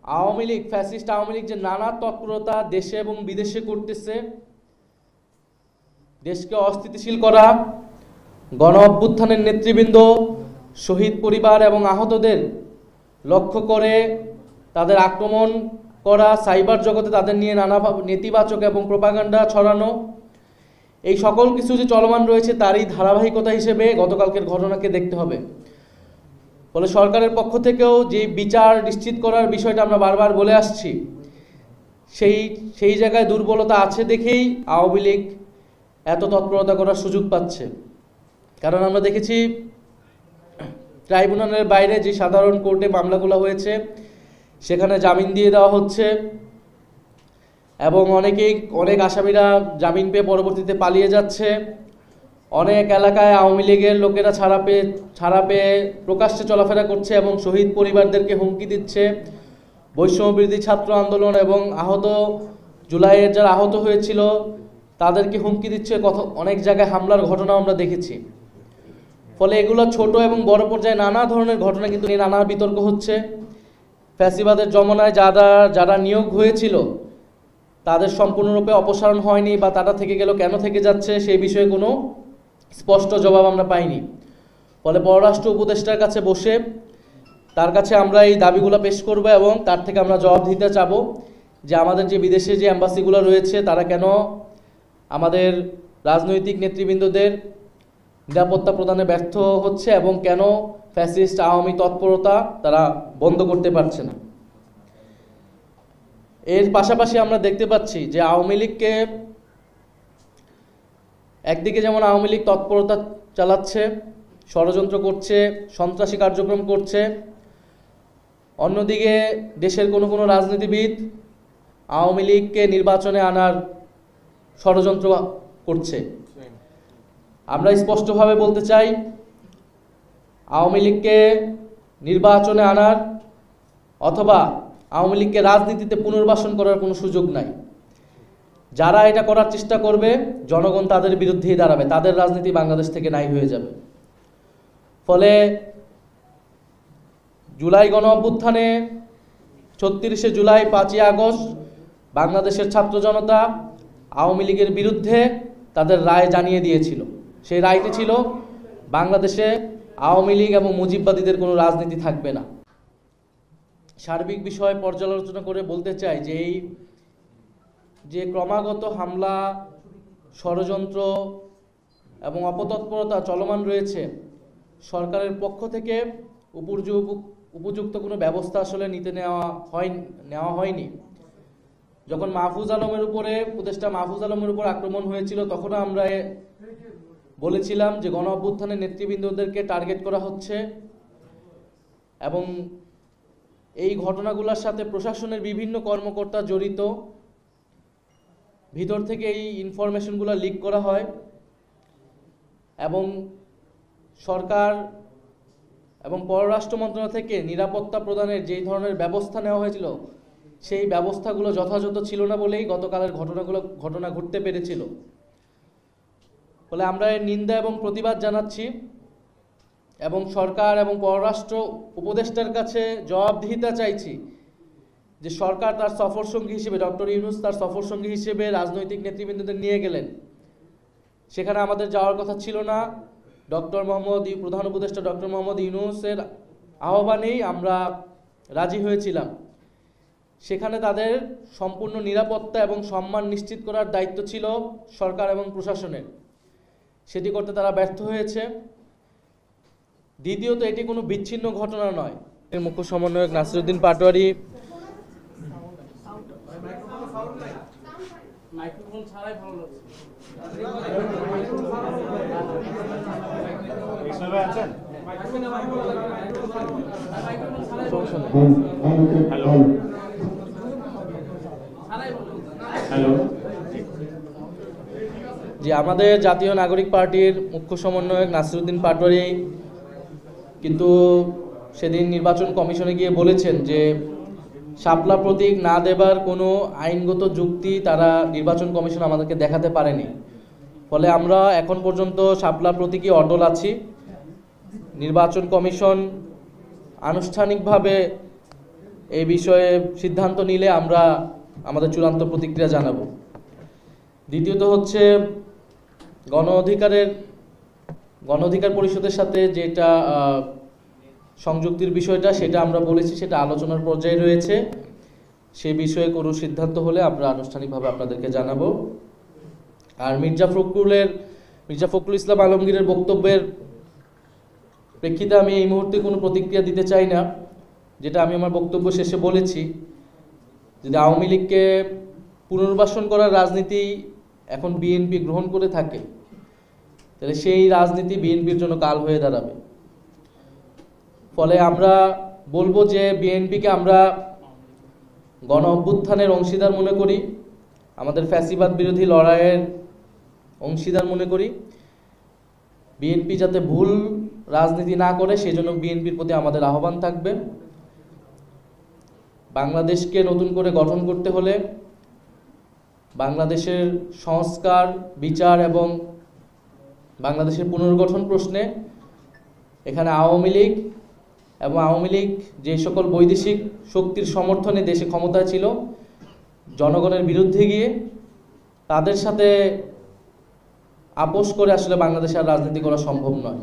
Awami League fascist Awami League যে নানা তৎপরতা দেশে এবং বিদেশে করতেছে, দেশকে অস্থিতিশীল করা, গণ অভ্যুত্থানের নেতৃবৃন্দ, শহীদ পরিবার এবং আহতদের লক্ষ্য করে তাদের আক্রমণ করা, সাইবার জগতে তাদের নিয়ে নানা নেতিবাচক এবং প্রোপাগান্ডা ছড়ানো, এই সকল কিছু যে চলমান রয়েছে তারই ধারাবাহিকতা হিসেবে গতকালকের ঘটনাকে দেখতে হবে। ফলে সরকারের পক্ষ থেকেও যে বিচার নিশ্চিত করার বিষয়টা আমরা বারবার বলে আসছি, সেই জায়গায় দুর্বলতা আছে দেখেই আওয়ামী লীগ এত তৎপরতা করার সুযোগ পাচ্ছে। কারণ আমরা দেখেছি ট্রাইব্যুনালের বাইরে যে সাধারণ কোর্টে মামলাগুলো হয়েছে সেখানে জামিন দিয়ে দেওয়া হচ্ছে এবং অনেক আসামিরা জামিন পেয়ে পরবর্তীতে পালিয়ে যাচ্ছে। অনেক এলাকায় আওয়ামী লীগের লোকেরা ছাড়া পেয়ে প্রকাশ্যে চলাফেরা করছে এবং শহীদ পরিবারদেরকে হুমকি দিচ্ছে। বৈষম্যবিরোধী ছাত্র আন্দোলন এবং জুলাইয়ের যারা আহত হয়েছিল তাদেরকে হুমকি দিচ্ছে। অনেক জায়গায় হামলার ঘটনা আমরা দেখেছি। ফলে এগুলো ছোট এবং বড় পর্যায়ে নানা ধরনের ঘটনা কিন্তু নানা বিতর্ক হচ্ছে। ফ্যাসিবাদের জমানায় যারা নিয়োগ হয়েছিল তাদের সম্পূর্ণরূপে অপসারণ হয়নি বা তারা থেকে গেল, কেন থেকে যাচ্ছে সেই বিষয়ে কোনো স্পষ্ট জবাব আমরা পাইনি। ফলে পররাষ্ট্র উপদেষ্টার কাছে বসে তার কাছে আমরা এই দাবিগুলো পেশ করব এবং তার থেকে আমরা জবাব দিতে চাবো যে আমাদের যে বিদেশে যে এম্বাসিগুলো রয়েছে তারা কেন আমাদের রাজনৈতিক নেতৃবৃন্দদের নিরাপত্তা প্রদানে ব্যর্থ হচ্ছে এবং কেন ফ্যাসিস্ট আওয়ামী তৎপরতা তারা বন্ধ করতে পারছে না। এর পাশাপাশি আমরা দেখতে পাচ্ছি যে আওয়ামী লীগকে একদিকে যেমন আওয়ামী লীগ তৎপরতা চালাচ্ছে, ষড়যন্ত্র করছে, সন্ত্রাসী কার্যক্রম করছে, অন্যদিকে দেশের কোনো রাজনীতিবিদ আওয়ামী লীগকে নির্বাচনে আনার ষড়যন্ত্র করছে। আমরা স্পষ্টভাবে বলতে চাই, আওয়ামী লীগকে নির্বাচনে আনার অথবা আওয়ামী লীগকে রাজনীতিতে পুনর্বাসন করার কোনো সুযোগ নাই। যারা এটা করার চেষ্টা করবে জনগণ তাদের বিরুদ্ধেই দাঁড়াবে, তাদের রাজনীতি বাংলাদেশ থেকে নাই হয়ে যাবে। ফলে জুলাই গণ অভ্যুত্থানে ৩৬শে জুলাই, ৫ই আগস্ট বাংলাদেশের ছাত্র জনতা আওয়ামী লীগের বিরুদ্ধে তাদের রায় জানিয়ে দিয়েছিল। সেই রায়টি ছিল বাংলাদেশে আওয়ামী লীগ এবং মুজিববাদীদের কোনো রাজনীতি থাকবে না। সার্বিক বিষয় পর্যালোচনা করে বলতে চাই যে এই যে ক্রমাগত হামলা, ষড়যন্ত্র এবং অপতৎপরতা চলমান রয়েছে, সরকারের পক্ষ থেকে উপযুক্ত কোনো ব্যবস্থা আসলে নেওয়া হয়নি। যখন উপদেষ্টা মাহফুজ আলমের উপর আক্রমণ হয়েছিল তখন আমরা বলেছিলাম যে গণ অভ্যুত্থানের নেতৃবৃন্দদেরকে টার্গেট করা হচ্ছে এবং এই ঘটনাগুলোর সাথে প্রশাসনের বিভিন্ন কর্মকর্তা জড়িত। ভিতর থেকে এই ইনফরমেশনগুলো লিক করা হয় এবং সরকার এবং পররাষ্ট্র মন্ত্রণালয় থেকে নিরাপত্তা প্রদানের যেই ধরনের ব্যবস্থা নেওয়া হয়েছিল সেই ব্যবস্থাগুলো যথাযথ ছিল না বলেই গতকালের ঘটনা ঘটতে পেরেছিল। ফলে আমরা এর নিন্দা এবং প্রতিবাদ জানাচ্ছি এবং সরকার এবং পররাষ্ট্র উপদেষ্টার কাছে জবাবদিহিতা চাইছি যে সরকার তার সফরসঙ্গী হিসেবে, ডক্টর ইউনূস তার সফরসঙ্গী হিসেবে রাজনৈতিক নেতৃবৃন্দদের নিয়ে গেলেন, সেখানে আমাদের যাওয়ার কথা ছিল না। প্রধান উপদেষ্টা ডক্টর মোহাম্মদ ইউনূসের আহ্বানেই আমরা রাজি হয়েছিলাম। সেখানে তাদের সম্পূর্ণ নিরাপত্তা এবং সম্মান নিশ্চিত করার দায়িত্ব ছিল সরকার এবং প্রশাসনের, সেটি করতে তারা ব্যর্থ হয়েছে। দ্বিতীয়ত, এটি কোনো বিচ্ছিন্ন ঘটনা নয়। মুখ্য সমন্বয়ক নাসিরউদ্দিন পাটোয়ারী যে আমাদের জাতীয় নাগরিক পার্টির মুখ্য সমন্বয়ক নাসিরউদ্দিন পাটোয়ারী কিন্তু সেদিন নির্বাচন কমিশনে গিয়ে বলেছেন যে শাপলা প্রতীক না দেবার কোনো আইনগত যুক্তি তারা নির্বাচন কমিশন আমাদেরকে দেখাতে পারেনি। ফলে আমরা এখন পর্যন্ত শাপলা প্রতীকই অটল আছি। নির্বাচন কমিশন আনুষ্ঠানিকভাবে এই বিষয়ে সিদ্ধান্ত নিলে আমরা আমাদের চূড়ান্ত প্রতিক্রিয়া জানাবো। দ্বিতীয়ত হচ্ছে গণ অধিকার পরিষদের সাথে যেটা সংযুক্তির বিষয়টা, সেটা আমরা বলেছি, সেটা আলোচনার পর্যায়ে রয়েছে। সে বিষয়ে কোনো সিদ্ধান্ত হলে আমরা আনুষ্ঠানিকভাবে আপনাদেরকে জানাবো। আর মির্জা ফখরুল ইসলাম আলমগীরের বক্তব্যের প্রেক্ষিতে আমি এই মুহূর্তে কোনো প্রতিক্রিয়া দিতে চাই না। যেটা আমি আমার বক্তব্য শেষে বলেছি, যদি আওয়ামী লীগকে পুনর্বাসন করার রাজনীতি এখন বিএনপি গ্রহণ করে থাকে, তাহলে সেই রাজনীতি বিএনপির জন্য কাল হয়ে দাঁড়াবে। ফলে আমরা বলবো যে বিএনপিকে আমরা গণ অভ্যুত্থানের অংশীদার মনে করি, আমাদের ফ্যাসিবাদ বিরোধী লড়াইয়ের অংশীদার মনে করি। বিএনপি যাতে ভুল রাজনীতি না করে সেজন্য বিএনপির প্রতি আমাদের আহ্বান থাকবে। বাংলাদেশকে নতুন করে গঠন করতে হলে বাংলাদেশের সংস্কার, বিচার এবং বাংলাদেশের পুনর্গঠন প্রশ্নে এখানে আওয়ামী লীগ যে সকল বৈদেশিক শক্তির সমর্থনে দেশে ক্ষমতায় ছিল, জনগণের বিরুদ্ধে গিয়ে তাদের সাথে আপোষ করে আসলে বাংলাদেশে আর রাজনীতি করা সম্ভব নয়।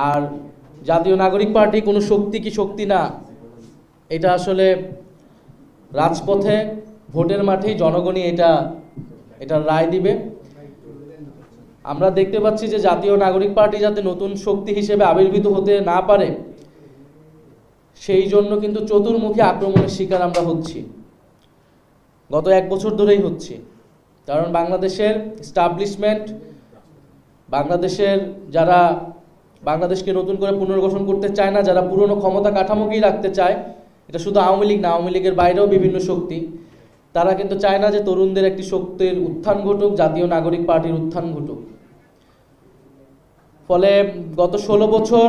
আর জাতীয় নাগরিক পার্টি কোনো শক্তি না, এটা আসলে রাজপথে ভোটের মাঠেই জনগণই এটা রায় দিবে। আমরা দেখতে পাচ্ছি যে জাতীয় নাগরিক পার্টি যাতে নতুন শক্তি হিসেবে আবির্ভূত হতে না পারে, সেই জন্য কিন্তু চতুর্মুখী আক্রমণের শিকার আমরা হচ্ছি, গত 1 বছর ধরেই হচ্ছি। কারণ বাংলাদেশের এস্টাবলিশমেন্ট, যারা বাংলাদেশকে নতুন করে পুনর্গঠন করতে চায় না, যারা পুরনো ক্ষমতা কাঠামোকেই রাখতে চায়, এটা শুধু আওয়ামী লীগ না, আওয়ামী লীগের বাইরেও বিভিন্ন শক্তি, তারা কিন্তু চায় না যে তরুণদের একটি শক্তির উত্থান ঘটুক, জাতীয় নাগরিক পার্টির উত্থান ঘটুক। ফলে গত 16 বছর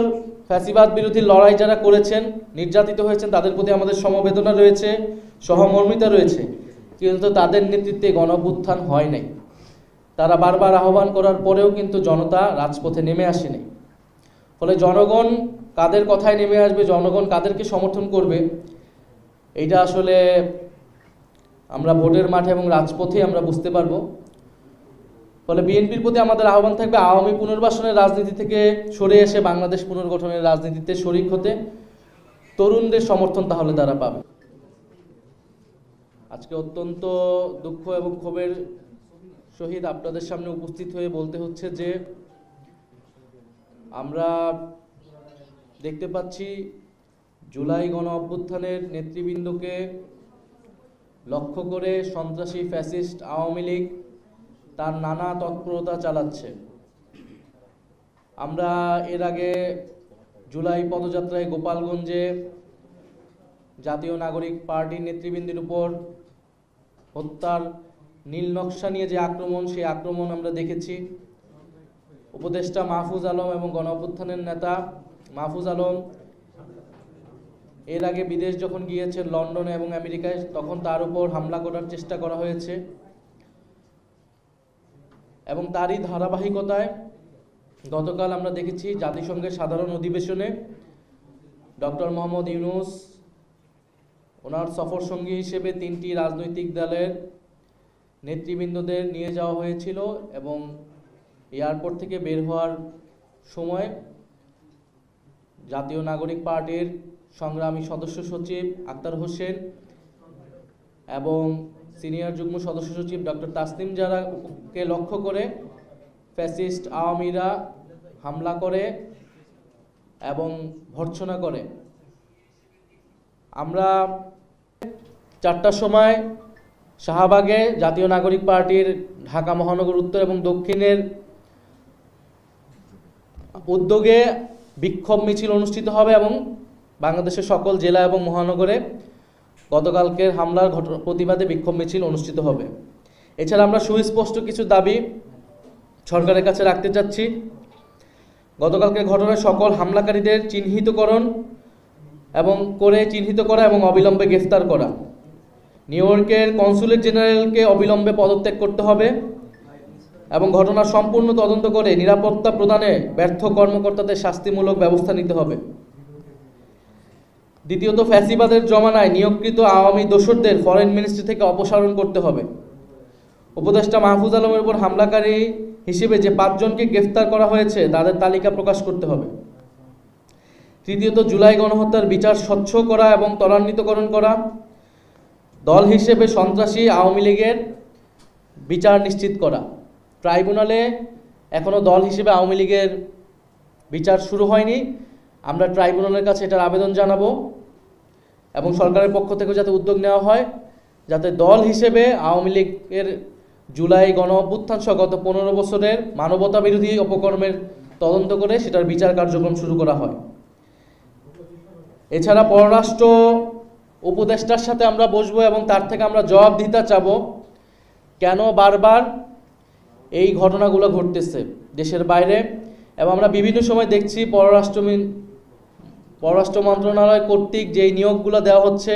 ফ্যাসিবাদ বিরোধী লড়াই যারা করেছেন, নির্যাতিত হয়েছেন, তাদের প্রতি আমাদের সমবেদনা রয়েছে, সহমর্মিতা রয়েছে, কিন্তু তাদের নেতৃত্বে গণঅভ্যুত্থান হয় নাই। তারা বারবার আহ্বান করার পরেও কিন্তু জনতা রাজপথে নেমে আসেনি। ফলে জনগণ কাদের কথায় নেমে আসবে, জনগণ কাদেরকে সমর্থন করবে, এইটা আসলে আমরা ভোটের মাঠে এবং রাজপথে আমরা বুঝতে পারবো। ফলে বিএনপির প্রতি আমাদের আহ্বান থাকবে আওয়ামী পুনর্বাসনের রাজনীতি থেকে সরে এসে বাংলাদেশ পুনর্গঠনের রাজনীতিতে শরিক হতে। তরুণদের সমর্থন তাহলে তারা পাবে। আজকে অত্যন্ত দুঃখ এবং ক্ষোভের সহিত আপনাদের সামনে উপস্থিত হয়ে বলতে হচ্ছে যে আমরা দেখতে পাচ্ছি জুলাই গণ অভ্যুত্থানের নেতৃবৃন্দকে লক্ষ্য করে সন্ত্রাসী ফ্যাসিস্ট আওয়ামী লীগ তার নানা তৎপরতা চালাচ্ছে। আমরা এর আগে জুলাই পদযাত্রায় গোপালগঞ্জে জাতীয় নাগরিক পার্টির নেতৃবৃন্দের উপর হত্যার নীল নকশা নিয়ে যে আক্রমণ, সেই আক্রমণ আমরা দেখেছি। উপদেষ্টা মাহফুজ আলম এবং গণ অভ্যুত্থানের নেতা মাহফুজ আলম এর আগে বিদেশ যখন গিয়েছেন লন্ডনে এবং আমেরিকায়, তখন তার উপর হামলা করার চেষ্টা করা হয়েছে। এবং তারই ধারাবাহিকতায় গতকাল আমরা দেখেছি জাতিসংঘের সাধারণ অধিবেশনে ডক্টর মোহাম্মদ ইউনূস ওনার সফর সঙ্গী হিসেবে 3টি রাজনৈতিক দলের নেতৃবৃন্দদের নিয়ে যাওয়া হয়েছিল এবং এয়ারপোর্ট থেকে বের হওয়ার সময় জাতীয় নাগরিক পার্টির সংগ্রামী সদস্য সচিব আক্তার হোসেন এবং সিনিয়র যুগ্ম সদস্য সচিব ডক্টর তাসনিম জারাকে লক্ষ্য করে ফ্যাসিস্ট আওয়ামীরা হামলা করে এবং ভর্ৎসনা করে। আমরা 4টার সময় শাহবাগে জাতীয় নাগরিক পার্টির ঢাকা মহানগর উত্তর এবং দক্ষিণের উদ্যোগে বিক্ষোভ মিছিল অনুষ্ঠিত হবে এবং বাংলাদেশের সকল জেলা এবং মহানগরে গতকালকের হামলার প্রতিবাদে বিক্ষোভ মিছিল অনুষ্ঠিত হবে। এছাড়া আমরা সুস্পষ্ট কিছু দাবি সরকারের কাছে রাখতে চাচ্ছি। গতকালকের ঘটনায় সকল হামলাকারীদের চিহ্নিত করা এবং অবিলম্বে গ্রেফতার করা। নিউ ইয়র্কের কনসুলেট জেনারেলকে অবিলম্বে পদত্যাগ করতে হবে এবং ঘটনার সম্পূর্ণ তদন্ত করে নিরাপত্তা প্রদানে ব্যর্থ কর্মকর্তাদের শাস্তিমূলক ব্যবস্থা নিতে হবে। দ্বিতীয়ত, ফ্যাসিবাদের জমানায় নিয়োগকৃত আওয়ামী দোসরদের ফরেন মিনিস্ট্রি থেকে অপসারণ করতে হবে। উপদেষ্টা মাহফুজ আলমের উপর হামলাকারী হিসেবে যে 5 জনকে গ্রেফতার করা হয়েছে তাদের তালিকা প্রকাশ করতে হবে। তৃতীয়ত, জুলাই গণহত্যার বিচার স্বচ্ছ করা এবং ত্বরান্বিতকরণ করা। দল হিসেবে সন্ত্রাসী আওয়ামী লীগের বিচার নিশ্চিত করা। ট্রাইব্যুনালে এখনও দল হিসেবে আওয়ামী লীগের বিচার শুরু হয়নি। আমরা ট্রাইব্যুনালের কাছে এটার আবেদন জানাবো এবং সরকারের পক্ষ থেকে যাতে উদ্যোগ নেওয়া হয়, যাতে দল হিসেবে আওয়ামী লীগের জুলাই গণ অভ্যুত্থান সহ গত 15 বছরের মানবতা বিরোধী অপকর্মের তদন্ত করে সেটার বিচার কার্যক্রম শুরু করা হয়। এছাড়া পররাষ্ট্র উপদেষ্টার সাথে আমরা বসবো এবং তার থেকে আমরা জবাবদিহিতা চাবো, কেন বারবার এই ঘটনাগুলো ঘটতেছে দেশের বাইরে। এবং আমরা বিভিন্ন সময় দেখছি পররাষ্ট্র মন্ত্রণালয় কর্তৃক যেই নিয়োগগুলো দেওয়া হচ্ছে